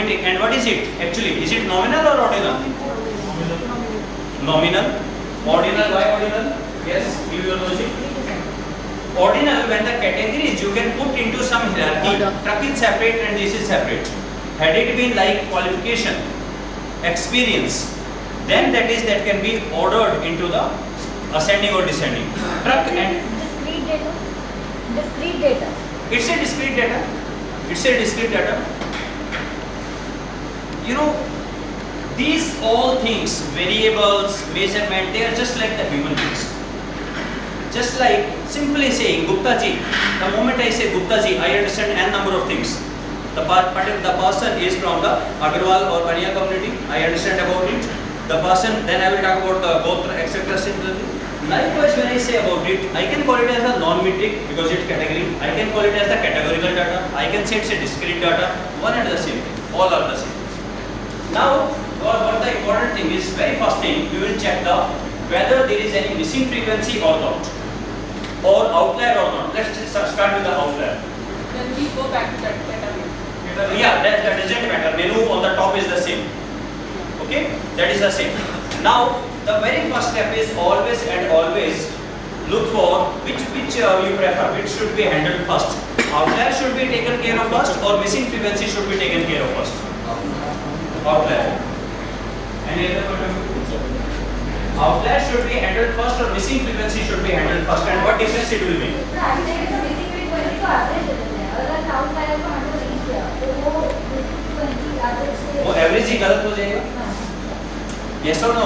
non-metric. And what is it actually? Is it nominal or ordinal? Nominal. Ordinal. Why ordinal? Yes, give your logic. Ordinal, when the categories you can put into some hierarchy. Truck is separate and this is separate. Had it been like qualification, experience, then that can be ordered into the ascending or descending. Truck and discrete data. Discrete data. It's a discrete data. It's a discrete data. You know, these all things, variables, measurement, they are just like the human beings. Just like simply saying Gupta ji. The moment I say Gupta ji, I understand n number of things. The person is from the Agarwal or Baniya community. I understand about it. The person, then I will talk about the Gotra, etc. Similarly. Likewise, when I say about it, I can call it as a non-metric because it's category. I can call it as the categorical data. I can say it's a discrete data. One and the same thing. All are the same. Now, what the important thing is, very first thing, we will check the whether there is any missing frequency or not, or outlier or not. Let's start with the outlier. Then we go back to that category. Yeah, that doesn't matter. Menu on the top is the same. Okay, that is the same. Now, the very first step is always and always look for which you prefer, which should be handled first. Outlier should be taken care of first, or missing frequency should be taken care of first. Outlier. Any other point of view? Outlier should be handled first, or missing frequency should be handled first, and what difference it will make? वो average ही गलत हो जाएगा. Yes or no?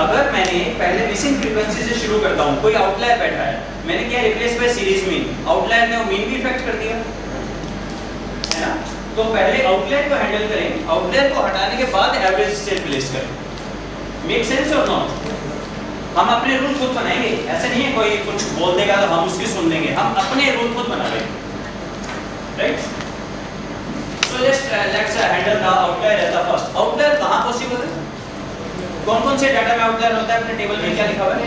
अगर मैंने पहले missing frequency से शुरू करता हूँ, कोई आउटलायर बैठा है, मैंने क्या replace by series mean, outlier ने वो मीन भी इफेक्ट कर दिया, है ना? तो पहले आउटलायर को हैंडल करें, आउटलायर को हटाने के बाद एवरेज से रिप्लेस करें. मेक सेंस और नॉट? हम अपने रूल खुद बनाएंगे, ऐसा नहीं है कोई कुछ बोल देगा तो हम उसकी सुन लेंगे, हम अपने रूल खुद बना लेंगे. Right? So let's handle the outlier as the first. Outlier कहाँ पॉसिबल है? कौन-कौन से डाटा में आउटलायर होता है? अपने टेबल में क्या लिखा हुआ है?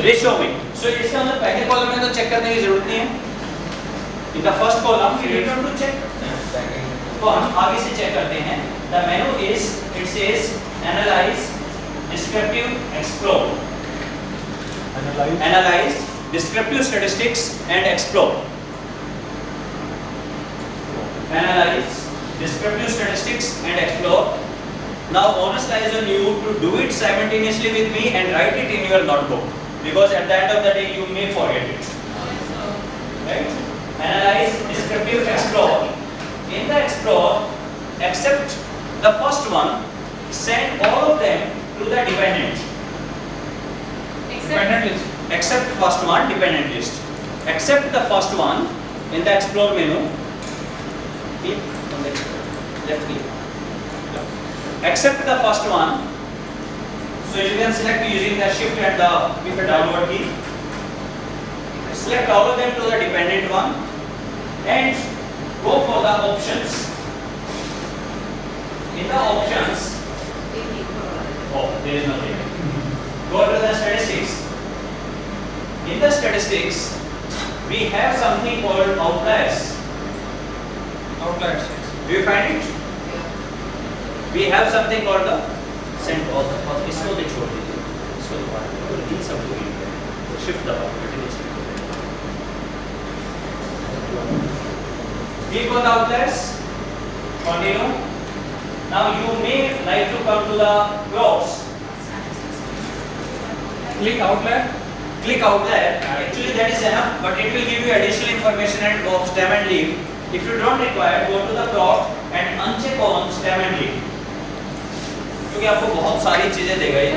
रेशियो में. So इसका मतलब पहले कॉलम में तो चेक करने की जरूरत नहीं है. In the first column we need to check. तो हम आगे से चेक करते हैं. The menu is, it says analyze, descriptive, explore. Analyze, descriptive statistics and explore. Analyze, descriptive statistics and explore. Now onus lies on you to do it simultaneously with me and write it in your notebook, because at the end of the day you may forget it. Right? Analyze, descriptive, explore. In the explore, except the first one, send all of them to the dependent. Dependent list. Except first one, dependent list. Except the first one in the explore menu. Click on the left click. Except the first one, so you can select using the shift and the downward key. Select all of them to the dependent one and go for the options. In the options, oh, there is nothing. Go to the statistics. In the statistics, we have something called outliers. Outliers. Do you find it? We have something called the cent of इसको तो छोड़ दीजिए, इसको तो इन सब को shift दबाओ. We got outliers. Continue. Now you may like to come to the plots. Click outlier. Click outlier. Actually that is enough, but it will give you additional information and of stem and leaf. If you don't require, go to the plot and uncheck on stem and leaf. क्योंकि आपको बहुत सारी चीजें देगा ये.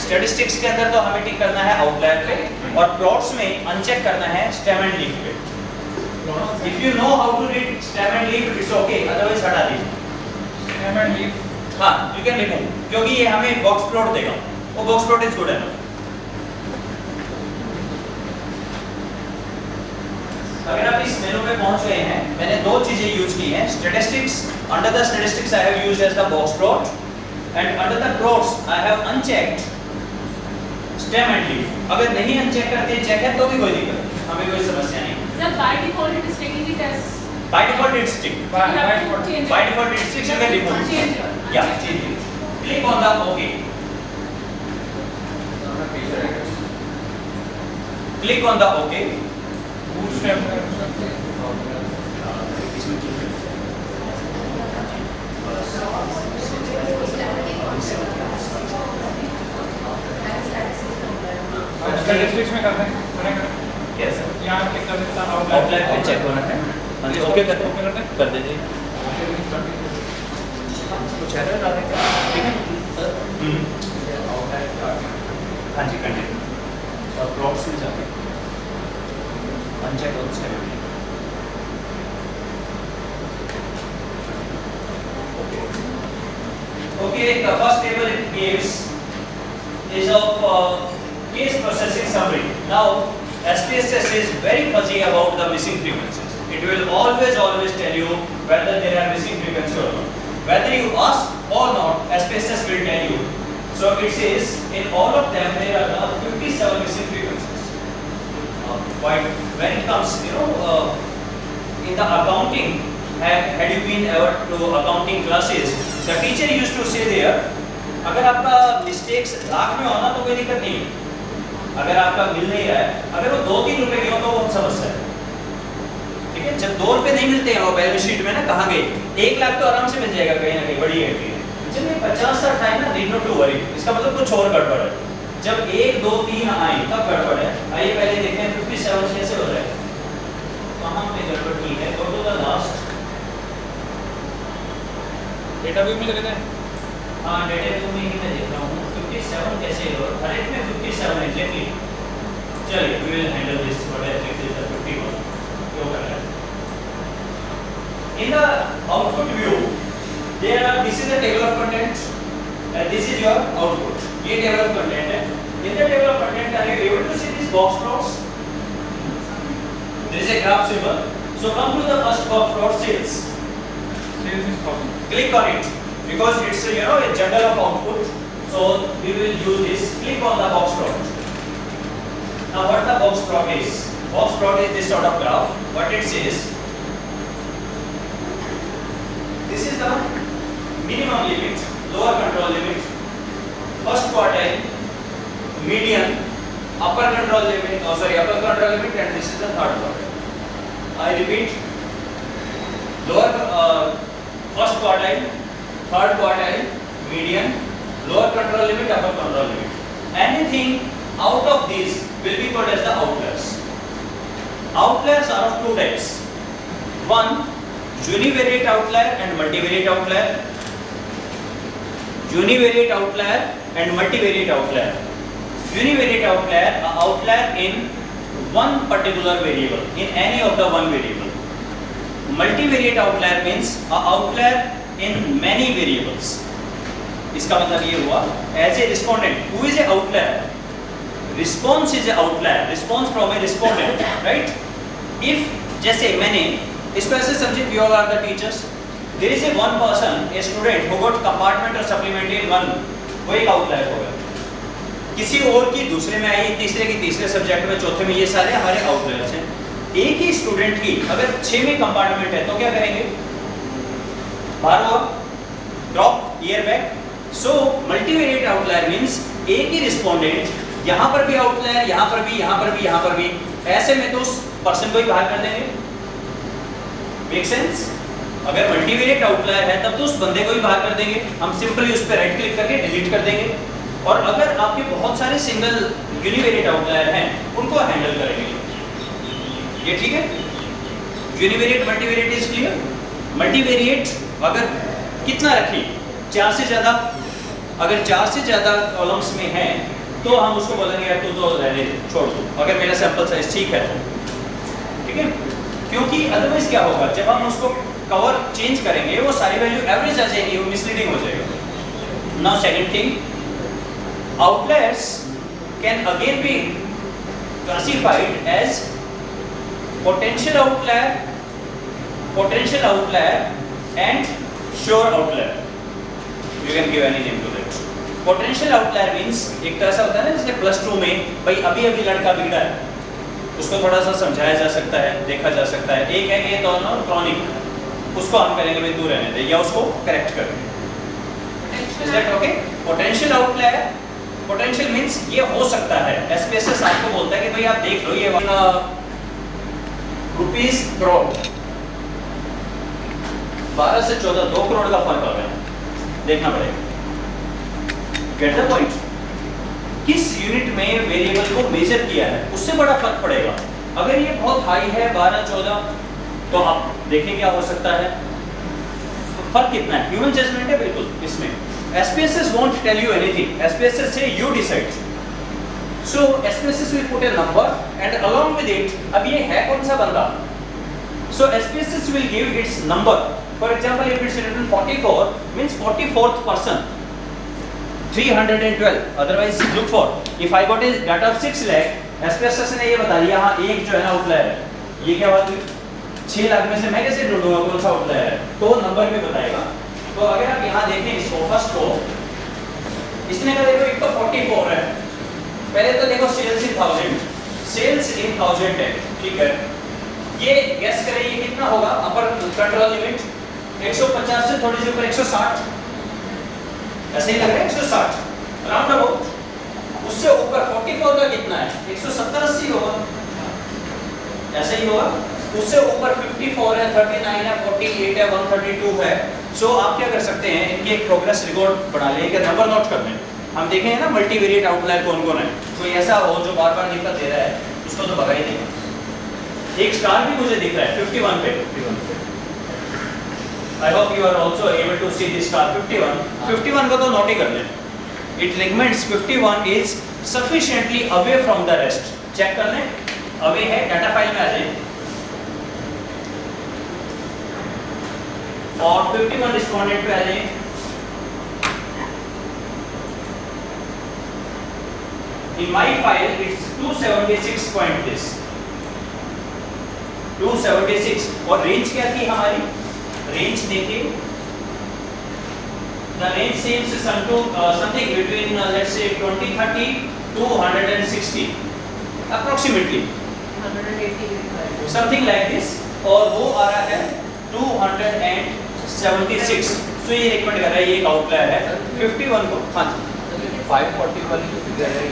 Statistics के अंदर तो हमें टिक करना है आउटलायर पे, और प्लॉट्स में अनचेक करना है स्टेम एंड लीफ पे. If you know how to read stem and leaf it's okay, otherwise हटा दीजिए स्टेम एंड लीफ. हाँ, यू कैन रिमूव, क्योंकि ये हमें बॉक्स प्लॉट देगा. वो box plot is good enough. अगर आप इस मेनू पे पहुंच गए हैं, मैंने दो चीजें यूज की हैं. Statistics, under the statistics I have used as the box plot, and under the plots I have unchecked stem and leaf. अगर नहीं अनचेक करते चेक है तो भी कोई दिक्कत, हमें कोई समस्या नहीं. Sir, by default it is taking it as By default it's tick. You have to change it. By default it's tick. You can remove. Change it. Yeah, change it. Click on the OK. Click on the OK. Statistics में करते हैं Yes. यहाँ click कर देता हूँ outline पे check होना है। हाँ जी, ओके करते ओके करते हैं कर दीजिए। कुछ एरर आ रहा है क्या? ठीक है सर। हाँ जी कंटिन्यू। और प्रॉप्स में जाते हैं। Uncheck on 70। Okay, the first table it gives is of case processing summary. Now, SPSS is very fuzzy about the missing frequencies. It will always tell you whether there are missing frequencies or not. Whether you ask or not, SPSS will tell you. So it says in all of them there are 57 missing frequencies. When it comes, in the accounting, had you been ever to accounting classes, the teacher used to say there, अगर आपका mistakes lakh में होना तो कोई दिक्कत नहीं है। अगर आपका मिल नहीं रहा है, अगर वो 2-3 रुपए की हो तो वो समस्या है। ठीक है, जब 2 रुपए नहीं मिलते हैं वो बैलेंस शीट में ना कहाँ गए, 1 लाख तो आराम से मिल जाएगा कहीं ना कहीं, बड़ी एंट्री है। जब ये 50-60 आए ना, नीड नॉट टू वरी, इसका मतलब कुछ और गड़बड़ है। जब 1, 2, 3 आए तब गड़बड़ है। आइए पहले देखते हैं 57 कैसे हो रहा है। कहाँ पे गड़बड़ ठीक है, go to the last. Data view में चले जाएं हाँ, डेटा व्यू में ही मैं देख रहा हूँ 57 कैसे हो, हर एक में 57 एग्जैक्टली। चलिए, we will handle this for exactly the 51 क्यों कर रहा है। In the output view, this is the table of content, and this is your output. ये table of content है। In the table of content, are you able to see these box plots? There is a graph symbol. So come to the first box plot, sales. Sales is problem Click on it because it's a general of output. So we will use this. Click on the box plot. Now what the box plot is? Box plot is this sort of graph. What it says? This is the minimum limit, lower control limit, first quartile, median, upper control limit. Upper control limit, and this is the third quartile. I repeat. Lower first quartile, third quartile, median, lower control limit, upper control limit. Anything out of these will be called as the outliers. Outliers are of 2 types. One, univariate outlier and multivariate outlier. Univariate outlier and multivariate outlier. Univariate outlier, an outlier in one particular variable, in any of the one variable. Multivariate outlier means a outlier in many variables. इसका मतलब ये हुआ, as a respondent, who is a outlier? Response is a outlier. Response from a respondent, right? If जैसे मैंने इसको ऐसे समझे, we all are the teachers. There is a one person, a student who got compartment or supplement in one, वो एक outlier होगा। किसी और की दूसरे में आई, तीसरे की तीसरे सब्जेक्ट में, चौथे में, ये सारे हमारे outliers हैं। एक ही स्टूडेंट की अगर 6 में कंपार्टमेंट है तो क्या करेंगे? बाहर हुआ, ड्रॉप, ईयर बैक। सो मल्टीवेरिएट आउटलायर मींस एक ही रिस्पोंडेंट, यहाँ पर भी आउटलायर, यहाँ पर भी, यहाँ पर भी, यहाँ पर भी, ऐसे में तो उस पर्सन को ही बाहर कर देंगे। Make sense? अगर मल्टीवेरिएट आउटलायर है तब तो उस बंदे को ही बाहर कर देंगे। हम सिंपली उस पर राइट क्लिक करके डिलीट कर देंगे। और अगर आपके बहुत सारे सिंगल यूनिवेरिएट आउटलायर हैं, उनको हैंडल करेंगे। ये ठीक है? Univariate multivariate is clear. Multivariate अगर कितना रखें, 4 से ज़्यादा, अगर 4 से ज़्यादा कॉलम्स में है तो हम उसको बोलेंगे यार तू तो रहने दे, छोड़ दो, अगर मेरा सैंपल साइज ठीक है तो। ठीक है, क्योंकि अदरवाइज क्या होगा, जब हम उसको कवर चेंज करेंगे वो सारी वैल्यू एवरेज आ जाएगी, वो मिसलीडिंग हो जाएगा। Now second thing, outliers can again be classified as potential outlier and sure outlier. You can give any name to that. Potential outlier means एक तो ऐसा होता है ना जैसे +2 में भाई अभी लड़का बिगड़ा है, उसको थोड़ा सा समझाया जा सकता है, देखा जा सकता है। एक है ये दोनों क्रॉनिक, उसको हम करेंगे भाई तू रहने दे, या उसको करेक्ट कर दे। Is that okay? Potential outlier, potential means ये हो सकता है। एसपीएसएस आपको बोलता है कि भाई आप देख लो ये रुपीस करोड़ 12 से 14 2 करोड़ का फर्क आ गया, देखना पड़ेगा। Get the point? किस यूनिट में वेरिएबल को मेजर किया है उससे बड़ा फर्क पड़ेगा। अगर ये बहुत हाई है 12-14 तो आप देखिए क्या हो सकता है, फर्क कितना है। ह्यूमन जजमेंट है बिल्कुल इसमें। SPSS won't tell you anything. SPSS say you decide. So SPSS will put a number and along with it, अब ये है कौन सा बंदा, so SPSS will give its number. For example, if it's written 44 means 44th person, 312. Otherwise look for, if I got a data of 6 lakh, SPSS ने ये बता दिया हाँ एक जो है ना आउटलायर है, ये क्या बात हुई, 6 लाख में से मैं कैसे ढूंढूंगा कौन सा आउटलायर है, तो नंबर में बताएगा। तो अगर आप यहाँ देखें इसको, फर्स्ट को इसने कहा देखो एक तो 44 है, पहले तो देखो सेल्स इन 1000 है, ठीक है। ये गेस करें ये कितना होगा, अपर कंट्रोल लिमिट 150 से थोड़ी सी ऊपर 160, ऐसे ही लग रहा है 160 राउंड अबाउट। उससे ऊपर 44 का कितना है, 170-80 होगा, ऐसे ही होगा। उससे ऊपर 54 है, 39 है, 48 है, 132 है। सो आप क्या कर सकते हैं, इनके एक प्रोग्रेस रिकॉर्ड बना लें, कि नंबर नोट कर लें। हम देखेंगे ना मल्टीवेरिएट आउटलायर कौन कौन है, कोई ऐसा हो जो बार बार दिक्कत दे रहा है उसको तो भगा ही देगा। एक स्टार भी मुझे दिख रहा है 51 पे। I hope you are also able to see this star 51 को तो नोट ही कर लें। It recommends 51 is sufficiently away from the rest. Check कर लें, अवे है, डाटा फाइल में आ जाए और 51 रिस्पोंडेंट पे आ जाए। In my file it's 276 point this 276 और रेंज क्या थी हमारी, रेंज देखिए the range seems something between let's say 2030 to 160 approximately 180 something like this, और वो आ रहा है 276। तो ये रिकमेंड कर रहा है, ये एक आउटलायर है 51 को। हाँ जी 540 वाली जो फिगर है ये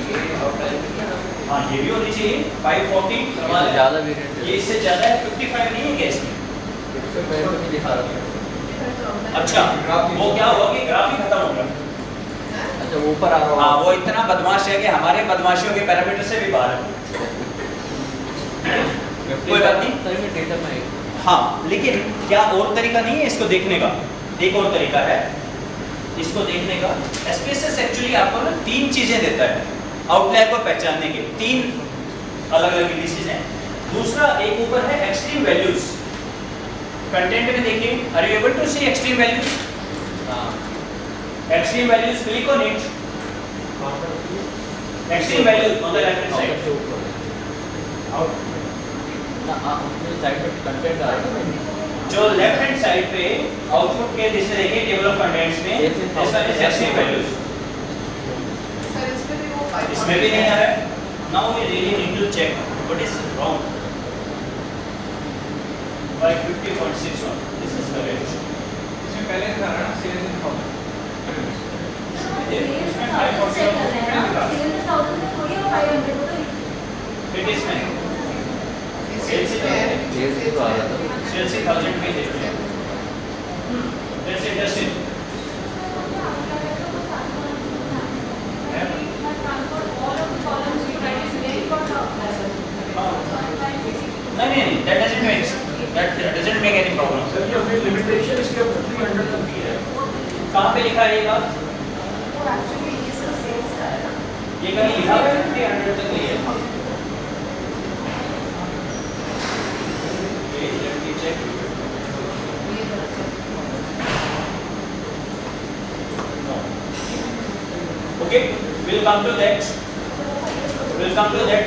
आउटलायर में क्या है? हाँ ये भी होनी चाहिए 540 ज़्यादा वेरिएंट ये इससे ज़्यादा है, 55 नहीं है क्या इसमें? इसमें मैं तो नहीं दिखा रहा था। अच्छा वो क्या हुआ कि ग्राफ ही खत्म हो गया। अच्छा वो ऊपर आ रहा हाँ वो इतना बदमाश है कि हमारे बदमाशियों के पैरामीटर से भी बाहर है। कोई बात नहीं, सही में डेटा में हाँ लेकिन क्या और तरीका नहीं है इसको देखने का? एक और तरीका है इसको देखने का। SPSS एक्चुअली आपको ना 3 चीजें देता है आउटलायर को पहचानने के, 3 अलग अलग इंडिसेस हैं। दूसरा एक ऊपर है एक्सट्रीम वैल्यूज, कंटेंट में देखिए, are you able to see extreme values? Extreme values, click on it. Extreme values on the left hand side, side पे कंटेंट आ रहा है जो लेफ्ट हैंड साइड पे आउटपुट के दिशा देखिए टेबल ऑफ कंटेंट्स में, this one is extreme values. Sir इसमें भी वो इसमें भी नहीं आ रहा है। Now we really need to check what is wrong. 550.61 this is correct. इसमें पहले था ना सेल्स इन 1000 सेल्स 1000 चेक कर रहे हैं ना, सेल्स 1000 में थोड़ी और 500 को तो इट इज में सेल्स सेल्स तो आ रहा था सेल्स 1000 में देखते हैं। That's interesting. नहीं, that doesn't make any problem. Sir ये अपनी लिमिटेशन इसके 300 तक की है। कहाँ पे लिखा है ये बात? वो एक्चुअली ये सब सेल्स का है ना। ये कहीं लिखा है 300 तक नहीं है। Let me check. ये गलत है। No. Okay, we'll come to that.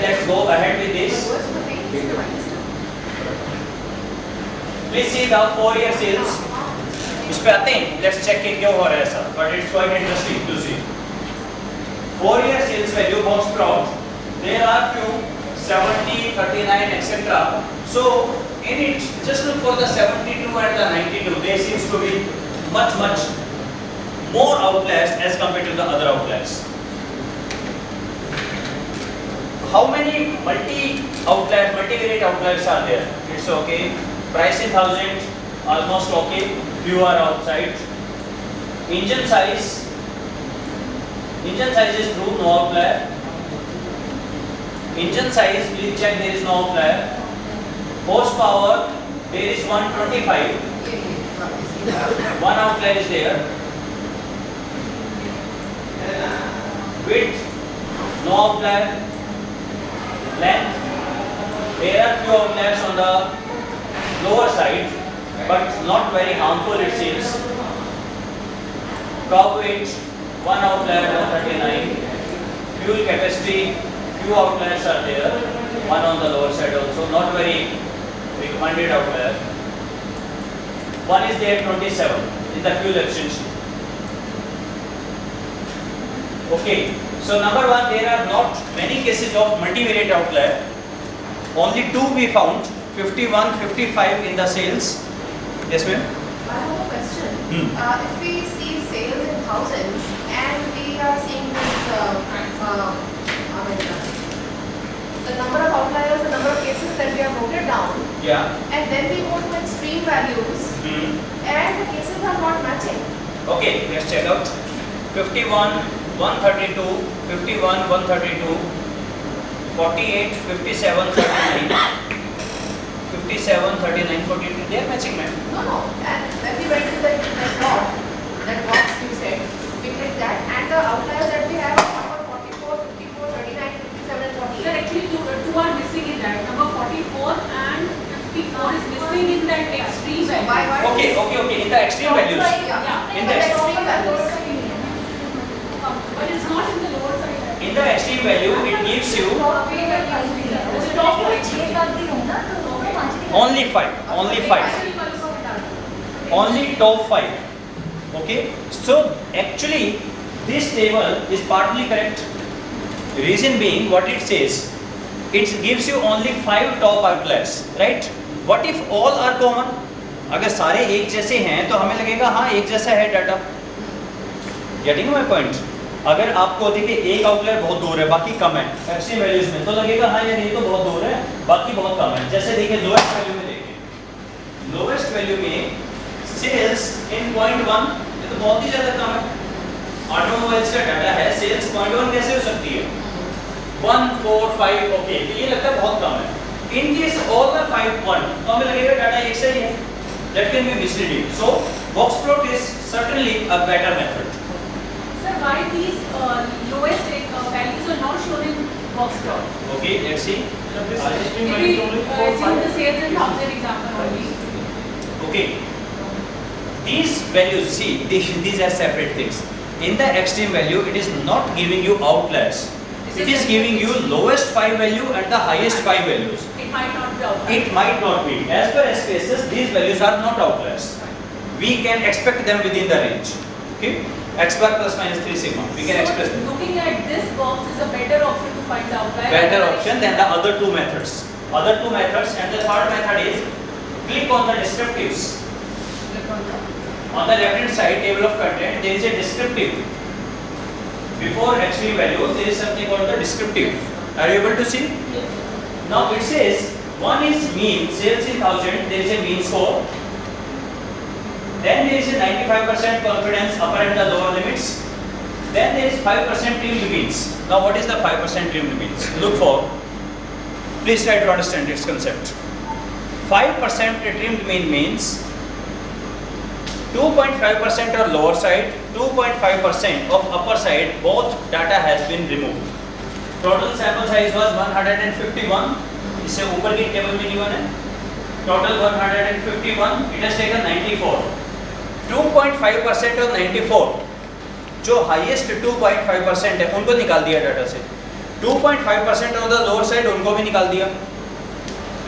Let's go ahead with this. Please see the 4-year sales. इस पे आते हैं, let's check कि क्यों हो रहा है ऐसा, but it's quite interesting to see. 4-year sales value box plot. There are few 70, 39, etc. So in it, just look for the 72 and the 92. There seems to be much more outliers as compared to the other outliers. How many multivariate outliers are there? It's okay. Price in 1000, almost okay. Few are outside. Engine size is true, no outlier. Engine size, please check, there is no outlier. Horsepower, there is 125. One outlier is there. Width, no outlier. Length, there are few outliers on the lower side, but not very harmful it seems. Top weight, one outlier, 139. Fuel capacity, few outliers are there. One on the lower side also, not very recommended outlier. One is there, 27, is the fuel efficiency. Okay, so number one, there are not many cases of multivariate outlier. Only two we found, 51, 55 in the sales. Yes, ma'am? I have a question. If we see sales in thousands and we are seeing this, the number of outliers, the number of cases that we have noted down, Yeah. and then we go to extreme values, and the cases are not matching. Okay, let's check out. 51, 132, 51, 132, 48, 57, 39, 57, 39, 42. They are matching, ma'am. No. And when we went to that box you said, we clicked that, and the outliers that we have are number 44, 54, 39, 57, and 48. Sir, actually two are missing in that. Number 44 and 54 is missing in that extreme value. Why? Okay. In the extreme values. Yeah. In In the the extreme values. But it's not in the lower side. In the extreme value, it gives you only 5. Only top 5. Okay. So actually, this table is partly correct. Reason being, what it says, it gives you only 5 top outliers, right? What if all are common? अगर सारे एक जैसे हैं तो हमें लगेगा हाँ एक जैसा है डाटा. Getting my point? अगर आपको देखिए एक आउटलायर बहुत दूर है, बाकी कम है एक्सट्रीम वैल्यूज में, तो लगेगा हाँ यार ये तो बहुत दूर है, बाकी बहुत कम है. जैसे देखिए लोएस्ट वैल्यू में देखिए, लोएस्ट वैल्यू में सेल्स इन 0.1, ये तो बहुत ही ज्यादा कम है. ऑटोमोबाइल्स का डाटा है, सेल्स 0.1 कैसे हो सकती है? 1, 4, 5, ओके, तो ये लगता है बहुत कम है. इन केस ऑल द 5 1, तो हमें लगेगा डाटा एक सही है. That can be misleading. So box plot is certainly a better method. Sir, why these lowest values are not shown in box plot? Okay, let's see. This If extreme we value is only 4, assume the 5. sales in 1000 example only. Okay. These values, see, these are separate things. In the extreme value, it is not giving you outliers. It is giving you lowest 5 value and the highest 5 values. It might not be outlier. It might not be. As per SPSS, these values are not outliers. We can expect them within the range. Okay? X bar plus minus 3 sigma. We can express them. Looking at this box is a better option to find the outlier. Better option than the other two methods. Other two methods, and the third method is click on the descriptives. On the left hand side, table of content, there is a descriptive. Before extreme value, there is something called the descriptive. Are you able to see? Yes. Now it says one is mean, sales in 1000, there is a mean score. Then there is a 95% confidence upper and the lower limits. Then there is 5% trimmed means. Now what is the 5% trimmed means? Look for. Please try to understand its concept. 5% trimmed mean means 2.5% or lower side, 2.5% of upper side, both data has been removed. Total sample size was 151. इससे ऊपर की table में given है. Total 151. It has taken 94. 2.5% और 94. जो highest 2.5% है, उनको निकाल दिया डाटा से. 2.5% on the lower side उनको भी निकाल दिया.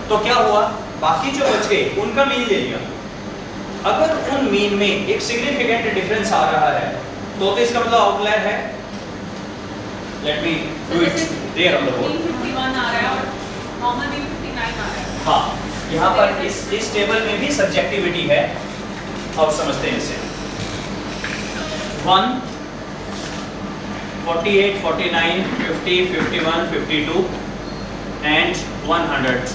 तो क्या हुआ? बाकी जो बच गए, उनका मीन ले लिया. अगर उन मीन में एक सिग्निफिकेंट डिफरेंस आ रहा है, तो इसका मतलब आउटलायर है. Let me do it there on the board. 351 आ रहा है और कॉमन भी 59 आ रहा है। हाँ, यहाँ पर इस टेबल में भी सब्जेक्टिविटी है, अब समझते हैं इसे। 1, 48, 49, 50, 51, 52 and 100.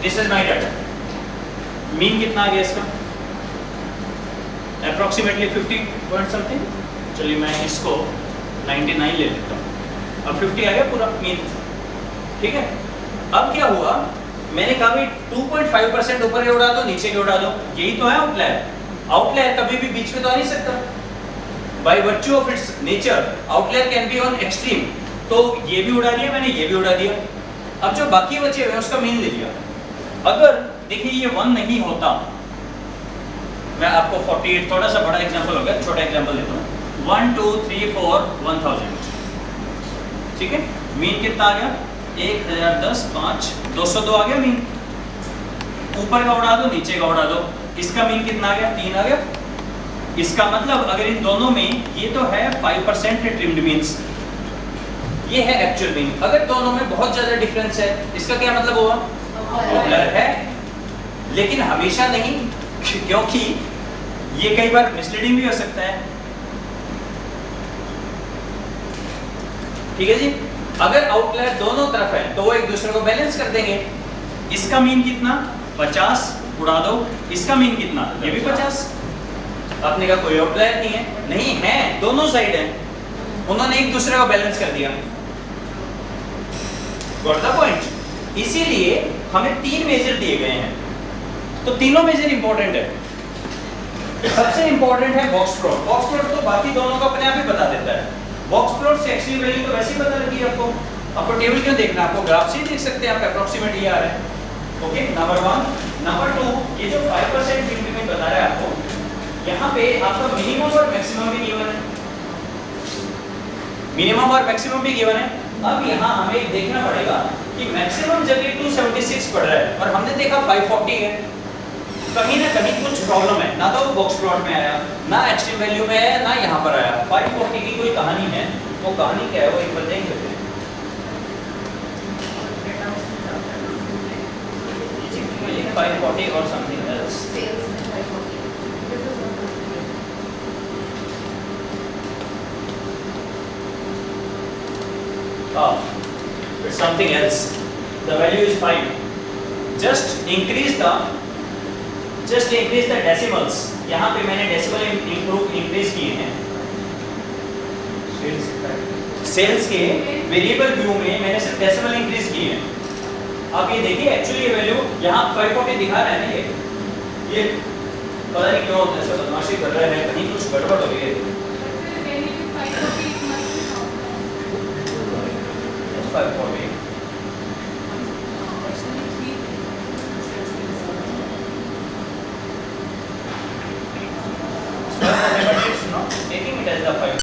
This is my data. Mean कितना आ गया इसका? Approximately 50 point something. चलिए मैं इसको 99 ले लेता हूँ। अब 50 आ गया पूरा मीन, ठीक है। अब क्या हुआ, मैंने कहा भाई 2.5% ऊपर के उड़ा दो, नीचे के उड़ा दो, यही तो है आउटलायर। आउटलायर कभी भी बीच में तो आ नहीं सकता। By virtue of its nature outlier can be on extreme. तो ये भी उड़ा दिया मैंने, ये भी उड़ा दिया। अब जो बाकी बचे हुए हैं उसका मीन ले लिया। अगर देखिए ये 1 नहीं होता, मैं आपको 48 थोड़ा सा बड़ा एग्जांपल हो गया, छोटा एग्जांपल देता हूँ। 1 2 3 4 1000, ठीक है। मीन कितना आ गया? 1010 5 202 आ गया मीन। ऊपर का उड़ा दो, नीचे का उड़ा दो, इसका मीन कितना आ गया? 3 आ गया। इसका मतलब अगर इन दोनों में, ये तो है 5% ट्रिम्ड मीन्स, ये है एक्चुअल मीन। अगर दोनों में बहुत ज्यादा डिफरेंस है, इसका क्या मतलब हुआ? आउटलायर है। लेकिन हमेशा नहीं, क्योंकि ये कई बार मिसलीडिंग भी हो सकता है, ठीक है जी। अगर आउटलायर दोनों तरफ है तो वो एक दूसरे को बैलेंस कर देंगे। इसका मीन कितना? 50 उड़ा दो, इसका मीन कितना? ये भी 50। आपने कहा कोई आउटलायर नहीं है, नहीं है, दोनों साइड है, उन्होंने एक दूसरे को बैलेंस कर दिया। Got the point. इसीलिए हमें 3 मेजर दिए गए हैं, तो तीनों मेजर इंपॉर्टेंट है। सबसे इंपॉर्टेंट है बॉक्स प्लॉट। बॉक्स प्लॉट तो बाकी दोनों को अपने आप ही बता देता है। बॉक्स प्लॉट से एक्चुअल वैल्यू तो वैसे ही पता लगी आपको। आपको टेबल क्यों देखना, आपको ग्राफ से ही देख सकते हैं, आपका अप्रोक्सीमेट ये आ रहा है। Okay, number 1। नंबर 2, ये जो 5% इंक्रीमेंट बता रहा है आपको, यहाँ पे आपका मिनिमम और मैक्सिमम भी गिवन है, मिनिमम और मैक्सिमम भी गिवन है। अब यहाँ हमें देखना पड़ेगा कि मैक्सिमम जगह 276 पड़ रहा है और हमने देखा 540 है, कहीं ना कहीं कुछ प्रॉब्लम है। ना तो बॉक्स प्लॉट में आया, ना एक्सट्रीम वैल्यू में आया, ना यहाँ पर आया। 540 की कोई कहानी है, वो कहानी क्या है वो एक बार देख लेते हैं। 540 और something else. It's something else. The value is 5. Just increase the decimals. यहाँ पे मैंने डेसिमल इंक्रीज किए हैं। सेल्स के वेरिएबल व्यू में मैंने सिर्फ डेसिमल इंक्रीज किए हैं। आप ये देखिए एक्चुअली ये वैल्यू यहाँ 540 दिखा रहा है ना, ये पता नहीं क्यों ऐसा बदमाशी कर रहा है, कहीं कुछ गड़बड़ हो गई है। 540 taking it as the 540